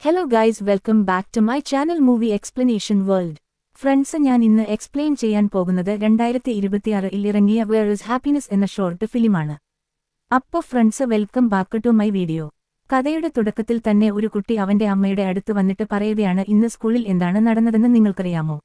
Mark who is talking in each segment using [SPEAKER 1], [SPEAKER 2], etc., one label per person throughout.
[SPEAKER 1] Hello guys, welcome back to my channel movie explanation world. Friends, ഞാൻ ഇന്ന് explain ചെയ്യാൻ പോകുന്നത് 2026-ൽ ഇറങ്ങിയ വേർ ഇസ് ഹാപ്പിനെസ് എന്ന ഷോർട്ട് ഫിലിമാണ്. അപ്പോ friends, welcome back to my video. കഥയുടെ തുടക്കത്തിൽ തന്നെ ഒരു കുട്ടി അവന്റെ അമ്മയുടെ അടുത്ത് വന്നിട്ട് പറയുകയാണ്, ഇന്ന് സ്കൂളിൽ എന്താണ് നടന്നതെന്ന് നിങ്ങൾക്കറിയാമോ?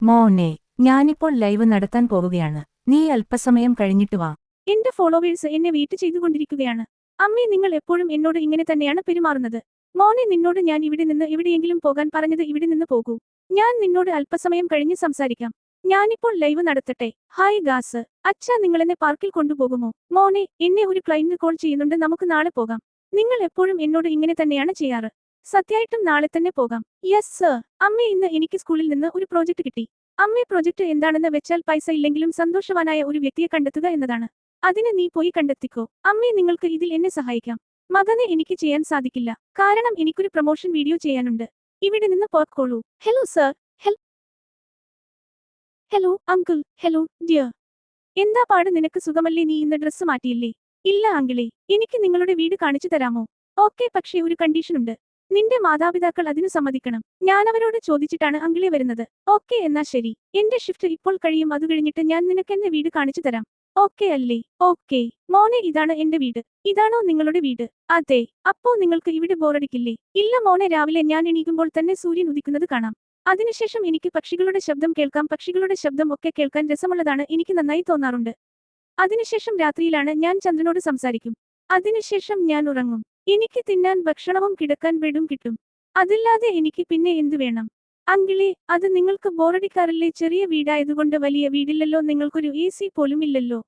[SPEAKER 1] മോനെ, ഞാനിപ്പോൾ ലൈവ് നടത്താൻ പോവുകയാണ്. നീ അല്പസമയം കഴിഞ്ഞിട്ട് വാ.
[SPEAKER 2] എന്റെ ഫോളോവേഴ്സ് എന്നെ വെയിറ്റ് ചെയ്തുകൊണ്ടിരിക്കുകയാണ്. അമ്മേ, നിങ്ങൾ എപ്പോഴും എന്നോട് ഇങ്ങനെ തന്നെയാണ് പെരുമാറുന്നത്. മോനെ, നിന്നോട് ഞാൻ ഇവിടെ നിന്ന് എവിടെയെങ്കിലും പോകാൻ പറഞ്ഞത് ഇവിടെ നിന്ന് പോകൂ. ഞാൻ നിന്നോട് അല്പസമയം കഴിഞ്ഞ് സംസാരിക്കാം. ഞാനിപ്പോൾ ലൈവ് നടത്തട്ടെ. ഹായ് ഗാസ്, അച്ഛാ, നിങ്ങളെന്നെ പാർക്കിൽ കൊണ്ടുപോകുമോ? മോനെ, എന്നെ ഒരു ക്ലയന്റ് കോൾ ചെയ്യുന്നുണ്ട്, നമുക്ക് നാളെ പോകാം. നിങ്ങൾ എപ്പോഴും എന്നോട് ഇങ്ങനെ തന്നെയാണ് ചെയ്യാറ്. സത്യായിട്ടും നാളെ തന്നെ പോകാം. Yes sir. അമ്മേ, ഇന്ന് എനിക്ക് സ്കൂളിൽ നിന്ന് ഒരു പ്രോജക്റ്റ് കിട്ടി. അമ്മേ, പ്രോജക്റ്റ് എന്താണെന്ന് വെച്ചാൽ പൈസ ഇല്ലെങ്കിലും സന്തോഷവാനായ ഒരു വ്യക്തിയെ കണ്ടെത്തുക എന്നതാണ്. അതിന് നീ പോയി കണ്ടെത്തിക്കോ. അമ്മേ, നിങ്ങൾക്ക് ഇതിൽ എന്നെ സഹായിക്കാം. മകനെ, എനിക്ക് ചെയ്യാൻ സാധിക്കില്ല, കാരണം എനിക്കൊരു പ്രൊമോഷൻ വീഡിയോ ചെയ്യാനുണ്ട്. ഇവിടെ നിന്ന് പോയിക്കോളൂ. Hello sir. Hello uncle. Hello dear. എന്താ പാട്, നിനക്ക് സുഖമല്ലേ? നീ ഇന്ന് ഡ്രസ്സ് മാറ്റിയില്ലേ? ഇല്ല അങ്കിളേ, എനിക്ക് നിങ്ങളുടെ വീട് കാണിച്ചു തരാമോ? ഓക്കെ, പക്ഷേ ഒരു കണ്ടീഷൻ ഉണ്ട്. നിന്റെ മാതാപിതാക്കൾ അതിനു സമ്മതിക്കണം. ഞാനവരോട് ചോദിച്ചിട്ടാണ് അങ്കിളെ വരുന്നത്. ഓക്കെ, എന്നാ ശരി. എന്റെ ഷിഫ്റ്റ് ഇപ്പോൾ കഴിയും, അത് കഴിഞ്ഞിട്ട് ഞാൻ നിനക്കെന്നെ വീട് കാണിച്ചു തരാം. ഓക്കെ അല്ലേ? ഓക്കെ. മോനെ, ഇതാണ് എന്റെ വീട്. ഇതാണോ നിങ്ങളുടെ വീട്? അതെ. അപ്പോ നിങ്ങൾക്ക് ഇവിടെ ബോറടിക്കില്ലേ? ഇല്ല മോനെ, രാവിലെ ഞാൻ എണീക്കുമ്പോൾ തന്നെ സൂര്യൻ ഉദിക്കുന്നത് കാണാം. അതിനുശേഷം എനിക്ക് പക്ഷികളുടെ ശബ്ദം കേൾക്കാം. പക്ഷികളുടെ ശബ്ദം ഒക്കെ കേൾക്കാൻ രസമുള്ളതാണ്, എനിക്ക് നന്നായി തോന്നാറുണ്ട്. അതിനുശേഷം രാത്രിയിലാണ് ഞാൻ ചന്ദ്രനോട് സംസാരിക്കും. അതിനുശേഷം ഞാൻ ഉറങ്ങും. എനിക്ക് തിന്നാൻ ഭക്ഷണവും കിടക്കാൻ ബെഡും കിട്ടും. അതില്ലാതെ എനിക്ക് പിന്നെ എന്തു വേണം? അങ്കിളേ, അത് നിങ്ങൾക്ക് ബോറടിക്കാറില്ലേ? ചെറിയ വീടായതുകൊണ്ട് വലിയ വീടില്ലല്ലോ, നിങ്ങൾക്കൊരു AC പോലും ഇല്ലല്ലോ.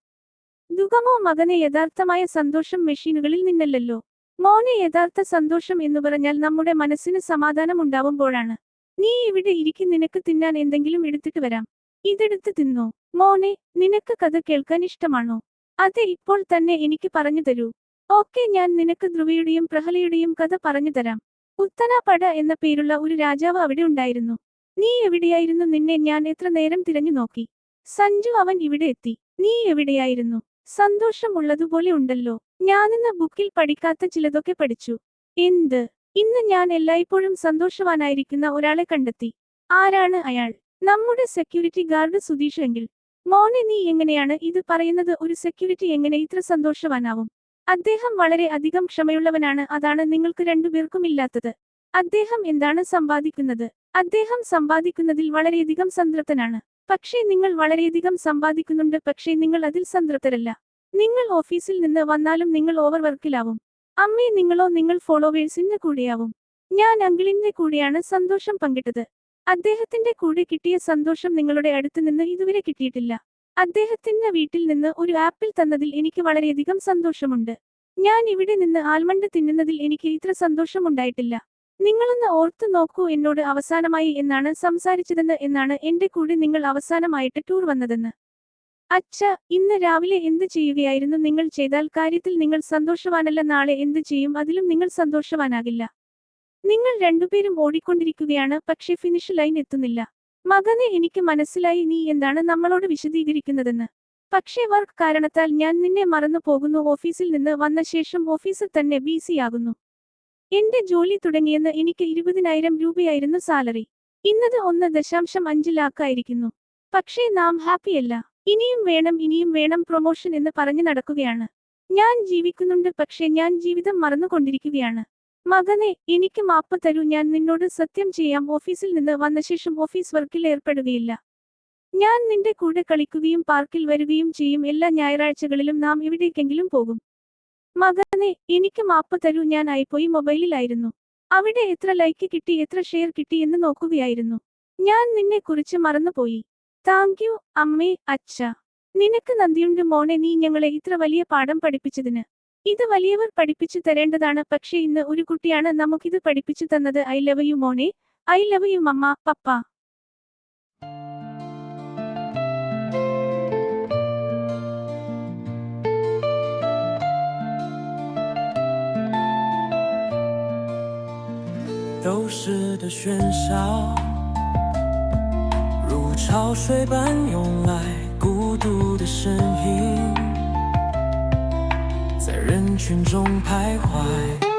[SPEAKER 2] ദുഃഖമോ മകനെ? യഥാർത്ഥമായ സന്തോഷം മെഷീനുകളിൽ നിന്നല്ലല്ലോ മോനെ. യഥാർത്ഥ സന്തോഷം എന്നു പറഞ്ഞാൽ നമ്മുടെ മനസ്സിന് സമാധാനം ഉണ്ടാവുമ്പോഴാണ്. നീ ഇവിടെ ഇരിക്കും, നിനക്ക് തിന്നാൻ എന്തെങ്കിലും എടുത്തിട്ട് വരാം. ഇതെടുത്ത് തിന്നോ. മോനെ, നിനക്ക് കഥ കേൾക്കാൻ ഇഷ്ടമാണോ? അതെ, ഇപ്പോൾ തന്നെ എനിക്ക് പറഞ്ഞു തരൂ. ഓക്കെ, ഞാൻ നിനക്ക് ധ്രുവയുടെയും പ്രഹലയുടെയും കഥ പറഞ്ഞു തരാം. ഉത്തനാപട എന്ന പേരുള്ള ഒരു രാജാവ് അവിടെ ഉണ്ടായിരുന്നു. നീ എവിടെയായിരുന്നു? നിന്നെ ഞാൻ എത്ര നേരം തിരഞ്ഞു നോക്കി. സഞ്ജു, അവൻ ഇവിടെ എത്തി. നീ എവിടെയായിരുന്നു? സന്തോഷം ഉള്ളതുപോലെ ഉണ്ടല്ലോ. ഞാനിന്ന് ബുക്കിൽ പഠിക്കാത്ത ചിലതൊക്കെ പഠിച്ചു. എന്ത്? ഇന്ന് ഞാൻ എല്ലായ്പ്പോഴും സന്തോഷവാനായിരിക്കുന്ന ഒരാളെ കണ്ടെത്തി. ആരാണ് അയാൾ? നമ്മുടെ സെക്യൂരിറ്റി ഗാർഡ് സുധീഷ് എങ്കിൽ. മോനെ, നീ എങ്ങനെയാണ് ഇത് പറയുന്നത്? ഒരു സെക്യൂരിറ്റി എങ്ങനെ ഇത്ര സന്തോഷവാനാവും? അദ്ദേഹം വളരെ അധികം ക്ഷമയുള്ളവനാണ്, അതാണ് നിങ്ങൾക്ക് രണ്ടുപേർക്കും ഇല്ലാത്തത്. അദ്ദേഹം എന്താണ് സമ്പാദിക്കുന്നത്? അദ്ദേഹം സമ്പാദിക്കുന്നതിൽ വളരെയധികം സംതൃപ്തനാണ്. പക്ഷേ നിങ്ങൾ വളരെയധികം സമ്പാദിക്കുന്നുണ്ട്, പക്ഷേ നിങ്ങൾ അതിൽ സംതൃപ്തരല്ല. നിങ്ങൾ ഓഫീസിൽ നിന്ന് വന്നാലും നിങ്ങൾ ഓവർ വർക്കിലാവും. അമ്മേ, നിങ്ങളോ? നിങ്ങൾ ഫോളോവേഴ്സിന്റെ കൂടെയാവും. ഞാൻ അങ്കിളിന്റെ കൂടെയാണ് സന്തോഷം പങ്കിട്ടത്. അദ്ദേഹത്തിന്റെ കൂടെ കിട്ടിയ സന്തോഷം നിങ്ങളുടെ അടുത്ത് നിന്ന് ഇതുവരെ കിട്ടിയിട്ടില്ല. അദ്ദേഹത്തിന്റെ വീട്ടിൽ നിന്ന് ഒരു ആപ്പിൾ തന്നതിൽ എനിക്ക് വളരെയധികം സന്തോഷമുണ്ട്. ഞാൻ ഇവിടെ നിന്ന് ആൽമണ്ട് തിന്നുന്നതിൽ എനിക്ക് ഇത്ര സന്തോഷമുണ്ടായിട്ടില്ല. നിങ്ങളൊന്ന് ഓർത്തു നോക്കൂ, എന്നോട് അവസാനമായി എന്നാണ് സംസാരിച്ചതെന്ന്, എന്നാണ് എന്റെ കൂടെ നിങ്ങൾ അവസാനമായിട്ട് ടൂർ വന്നതെന്ന്. അച്ഛ, ഇന്ന് രാവിലെ എന്ത് ചെയ്യുകയായിരുന്നു? നിങ്ങൾ ചെയ്താൽ കാര്യത്തിൽ നിങ്ങൾ സന്തോഷവാനല്ല. നാളെ എന്ത് ചെയ്യും? അതിലും നിങ്ങൾ സന്തോഷവാനാകില്ല. നിങ്ങൾ രണ്ടുപേരും ഓടിക്കൊണ്ടിരിക്കുകയാണ്, പക്ഷേ ഫിനിഷ് ലൈൻ എത്തുന്നില്ല. മകനെ, എനിക്ക് മനസ്സിലായി നീ എന്താണ് നമ്മളോട് വിശദീകരിക്കുന്നതെന്ന്. പക്ഷേ വർക്ക് കാരണത്താൽ ഞാൻ നിന്നെ മറന്നു പോകുന്നു. ഓഫീസിൽ നിന്ന് വന്ന ശേഷം ഓഫീസിൽ തന്നെ ബിസിയാകുന്നു. എന്റെ ജോലി തുടങ്ങിയെന്ന് എനിക്ക് 20,000 രൂപയായിരുന്നു സാലറി. ഇന്നത് 1.5 ലാഖായിരിക്കുന്നു. പക്ഷേ നാം ഹാപ്പിയല്ല. ഇനിയും വേണം പ്രൊമോഷൻ എന്ന് പറഞ്ഞു നടക്കുകയാണ്. ഞാൻ ജീവിക്കുന്നുണ്ട്, പക്ഷേ ഞാൻ ജീവിതം മറന്നുകൊണ്ടിരിക്കുകയാണ്. മകനെ, എനിക്ക് മാപ്പ് തരൂ. ഞാൻ നിന്നോട് സത്യം ചെയ്യാം, ഓഫീസിൽ നിന്ന് വന്ന ശേഷം ഓഫീസ് വർക്കിൽ ഏർപ്പെടുകയില്ല. ഞാൻ നിന്റെ കൂടെ കളിക്കുകയും പാർക്കിൽ വരികയും ചെയ്യും. എല്ലാ ഞായറാഴ്ചകളിലും നാം എവിടേക്കെങ്കിലും പോകും. മകനെ, എനിക്ക് മാപ്പ് തരൂ. ഞാൻ ആയിപ്പോയി മൊബൈലിലായിരുന്നു. അവിടെ എത്ര ലൈക്ക് കിട്ടി, എത്ര ഷെയർ കിട്ടി എന്ന് നോക്കുകയായിരുന്നു. ഞാൻ നിന്നെ കുറിച്ച് മറന്നുപോയി. താങ്ക് യു അമ്മേ. അച്ഛ, നിനക്ക് നന്ദിയുണ്ട് മോനെ, നീ ഞങ്ങളെ ഇത്ര വലിയ പാഠം പഠിപ്പിച്ചതിന്. ഇത് വലിയവർ പഠിപ്പിച്ചു തരേണ്ടതാണ്, പക്ഷേ ഇന്ന് ഒരു കുട്ടിയാണ് നമുക്കിത് പഠിപ്പിച്ചു തന്നത്. ഐ ലവ് യു മോനെ. I love you mumma, പപ്പ.
[SPEAKER 3] 都市的喧嚣如潮水般涌来，孤独的身影在人群中徘徊。